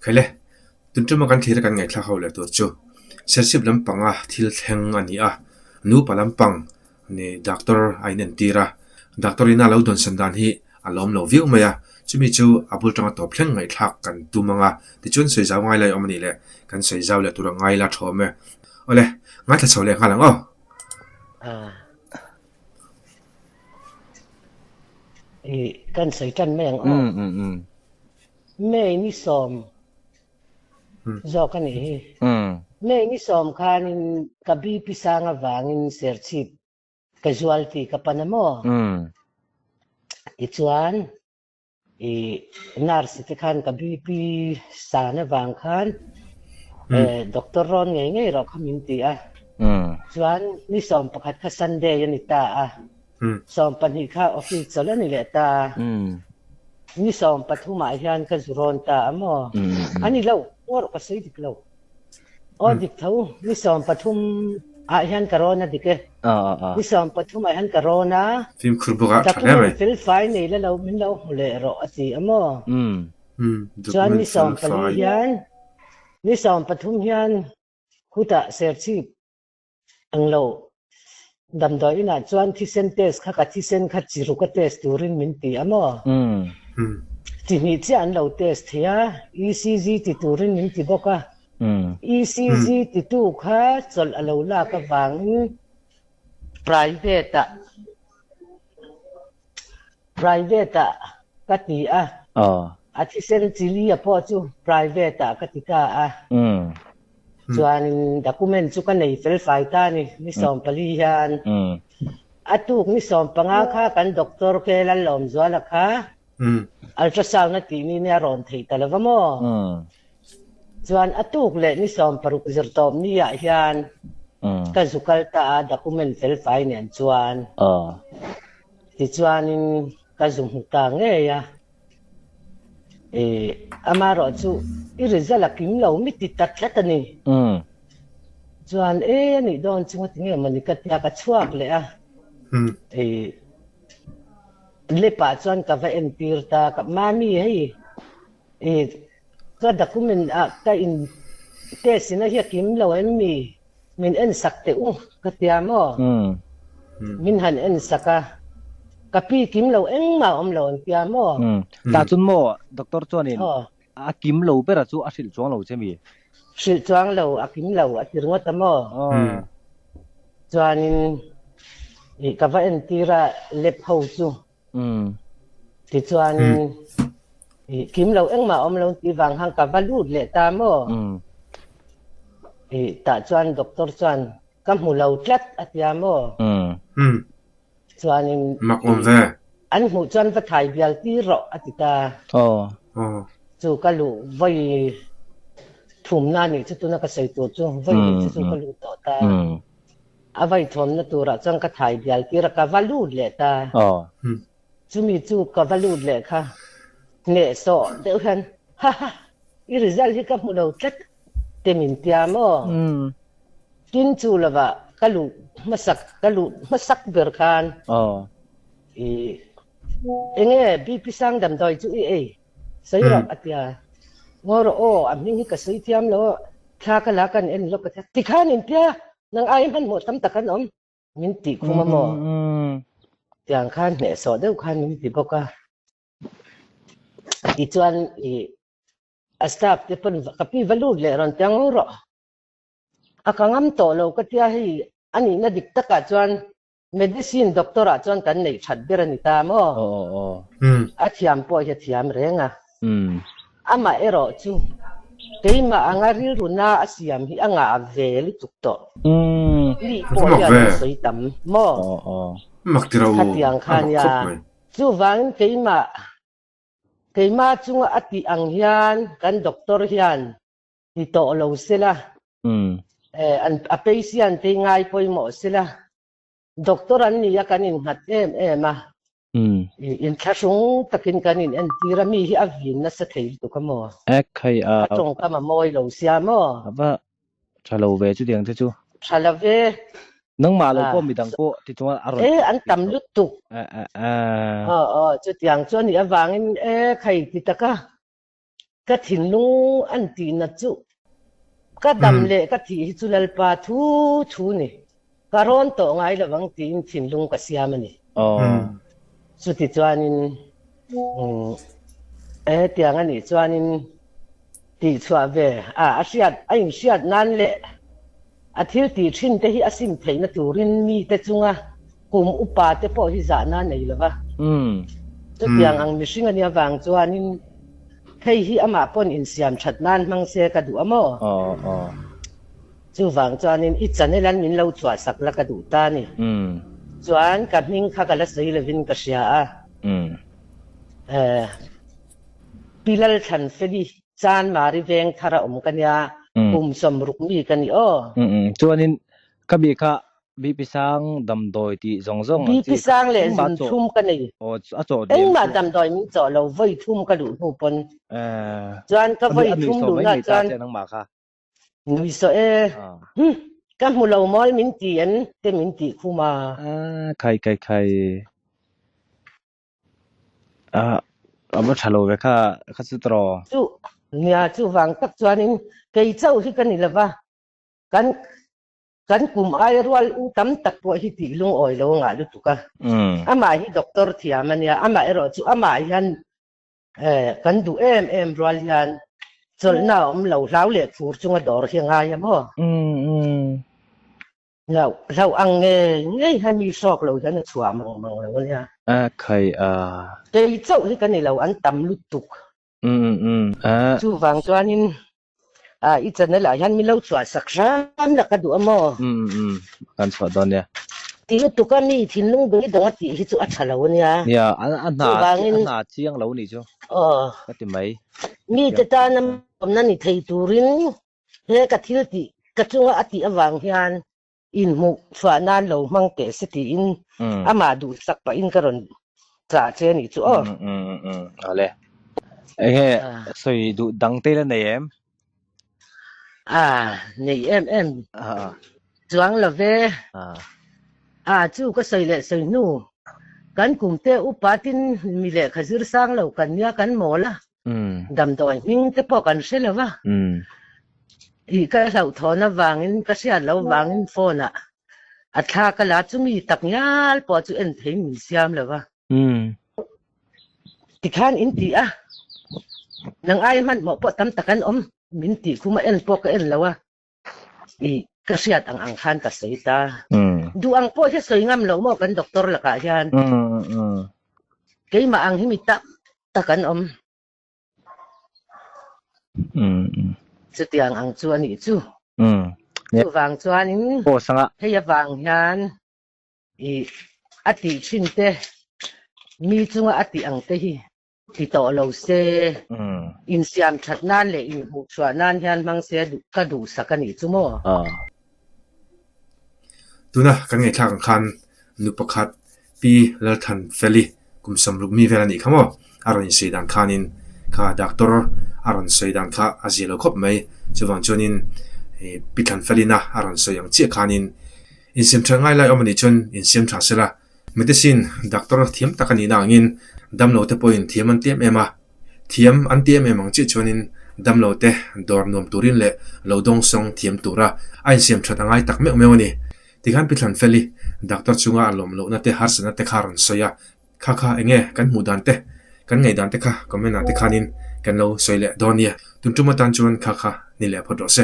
ใครเลยตุนจุมากันทีละกันไงคลาเขาเลยตัวจูเสียชีพลำปังทิลแทงอันนี้นูปลำปังนี่ด็อกเตอร์ไอเนนตีระด็อกเตอร์น่าเล่าโดนสันดานฮีอารมณ์เราวิวมาจุมีจูอับุลจังตอบเพลงไงคลักกันตูมังที่จนสวยเจ้าไงเลยมันนี่แหละกันสวยเจ้าเลยตัวไงละชมเอาเลยงั้นถ้าสวยเลยข้าหลังกันสวยจันแม่งแม่นี่ซ้อมจอกันนี่แม่นี่ซ้อมคานินกับบีพิสางวางินเสียชีพcasualty ka pa na mo ituan nurse ti kan ka BP sana bang kan Dr. Ron ngay ro community tuan ni som pakat ka Sunday yan ita som pani ka official ni leta ni som pathuma yan ka zuron ta mo ani law or ka say diklaw o diktaw ni som pathum ayan corona dike ni som pathum ayan corona film kurbuga thale fil fine ni law min law hule ro asi amo chuan ni som palian ni som pathum hian huta serchip ang law damdoi na chuan thi sen test kha ka thi sen kha chiru ka test turin min ti amo ti ni chian law test thia ECG ti turin min ti boka ECG ti tu kha chol alola ka wang private ka ti ati sen chili apo chu private ka ti ka chuan document chu kan nei fel fai ta ni som pali hian atuk ni som panga kha kan doctor ke la lom zwala kha ultrasound na ti ni ne ron thei talawa mo chuan atuk le ni som paruk zirtom ni ya hian ka zukal ta document fel fai nen chuan ti chuan in ka zum ta nge ya amaro chu I result akim lo mi ti tatlat ani chuan ni don chu tinge mani ka tia ka chuak le le pa chuan ka va entir ta ka mami hei ka document ka in test na hi kim lo en mi min en sakte ka tia mo min han en saka kapi kim lo eng ma lo en tia mo ta chun mo doctor chuan in kim lo pera chu a sil chuang lo chemi sil chuang lo kim lo atirnga ta mo chuan in ka va en tira lep ho chu ti chuan kim lo eng ma lo ti wang hang ka valut le ta mo ta chuan doctor chuan kam hu lo tlat atia mo chuan in makom ve an hu chuan va thai bial ti ro atita chu ka lu vai thum na ni chu na ka sei tu chu vai chu ka lu to ta a vai thom na tu ra chang ka thai bial ti ra ka valut le ta chu mi chu ka valut le kha ne so de han ha I result hi ka mu lo tlat te min tia mo kin chu lawa ka lu masak ber khan enge bi pisang dam doi chu sai ra atia ngoro amni hi ka sei tiam lo kha ka la kan en lo ka ti khan in tia nang ai man mo tam takan min ti khuma mo tiang khan ne so deu khan min ti boka ti chuan astap te pon kapi valud le ron tiang ro akangam to lo ka tia hi ani na dikta ka chuan medicine doctora chuan kan nei that ber ani ta mo athiam po hi thiam renga ama ero chu keima angari runa asiam hi anga aveli tukto li po ya sei tam mo maktirau hatiang khan ya chu wang keima chunga ati ang hian kan doctor hian ti to lo sila an apesian te ngai poi mo sila doctor an ni ya kanin hat ma in thasung takin kanin an tirami hi avin na sa thei tu kamo khai atong kama moi lo sia mo aba chalo ve chu diang chu chalave nang ma lo ko mi dang ko ti chuan aron an tam lut tu chu tiang chuan ni awangin khai ti taka ก็ถินลุงอันตีนะจุก็ดำเละก็ถีจุลลปาทูนี่ก็ร้อนโตไงระวังตีนถินลุงก็เสียมันนี่สุดที่จวนนินเตียงอันนี้จวนนินตีชัวเวอาเสียดไอ้เสียดนั่นแหละอาทิตย์ตีชินแต่ที่อาสิมเพลนตูรินมีแต่จุงอ่ะกุมอุปาแต่พอที่จานั่นไหนหรอวะตัวเตียงอังมิชิงอันนี้วางจวนนินให้ที่อามาปนอินเสียมชัดนั่นมังเสกระดูอโมจู่วางจวนนินอิจันนี่ลันมินเราจวดสักละกระดูตานี่จวนกับมิงข้ากะละสีเลวินกะเสียปีลชันเฟดีจานมาริเวงทาระอมกันยากุมสมรุกมีกันนี่จวนนินกะบีค่ะบีปิสังดำดอยที่ซงบีปิสังเลยจุนทุ่มกันนี่เอ็งมาดำดอยมิจ่อเราไว้ทุ่มกระดูหูปนจวนก็ไว้ทุ่มดูนะจวนนุยโซกันหูเรามอลมินตีอันเตมินตีคูมาใครเอามาฉลองไว้ค่ะสุดรอจู่เนี่ยจู่วางตักจวนนี่เกยเจ้าที่กันนี่ละวะกันกลุ่มไอรัวอุตัมตักตัวที่ตีลุงอ้อยลงอ่ะลุตุกะอามาที่ด็อกเตอร์ที่มันเนี่ยอามาจู่อามายันกันดูรัวยันจนน่าเราเล็กฟูจงดอร์เฮียงไงมั้งเราอังเงยให้มีซอกเราจะนึกชัวมังแล้วเนี่ยใครเจ้าเจ้าที่กันนี่เราอันตำลุตุกจู่ฟังจวนนี่อีจันนี่แหละยันมีเราชัวสักครั้งแล้วก็ดูมั้งกันชัวตอนเนี้ยที่ตุกันนี่ทิ้งลงไปตรงที่จู่อัดเราเนี่ยอันน่าเชียงเรานี่จู่ก็ติไหมมีแต่ตาน้ำนั่นนี่ไทยตูรินเฮกะทิลติกะจุงอติอวังยันอินมุฝานานเรามังเกสติอินอามาดูสักปะอินกระรอนจ่าเจนี่จู่เอาเลยสวยดูดังเตลในในจวงละเวจู่ก็สวยเลยสวยนู่กันกลุ่มเตอุปาตินมีเลยขจิรสังเรากันเนี่ยกันหมอละดำดอยมิงเตปอกันเสร็จแล้ววะอีกเราถอนวางอินก็เสียเราวางอินโฟนอัฐากลาจุมีตักยาลปอจุเอ็นเทมีเสียมแล้ววะติขันอินตีนางไอ้มันหมอปอตั้มตะกันมินตีคุมาเอ็นปอกเอ็นแล้ววะอีก็เสียตังอังคันตัดสายตาดูอังปอที่สวยงามเราหมอกันด็อกเตอร์ละกันยันเกี่ยมาอังที่มีตะกันสุดyang ang cuan ni cu cu wang cuan ni sanga he wang yan ati chin te mi chunga ati ang te hi ti to lo se in siam that nan le in hu chwa nan yan mang se du ka du sakani chu mo tuna kan ngai thak khan nu pakhat pi lal than feli kum samluk mi velani khamo aron se dan khanin kha doctor aron seidan kha azilo khop mai chuwang chonin pithan felina aron soyang che khanin insim thangai lai omani chon insim thasela medicine doctor thiam takani nangin damlo te point thiam an tiam ema thiam an tiam emang chi chonin damlo te dor nom turin le lodong song thiam tura a insim thatangai tak me mewani tikhan pithan feli doctor chunga alom lo na te harsana te kharon soya kha enge kan mudan te kan ngai dan te kha comment na te khanin kan lo soile donia tuntuma tan chuan kha ni le photo se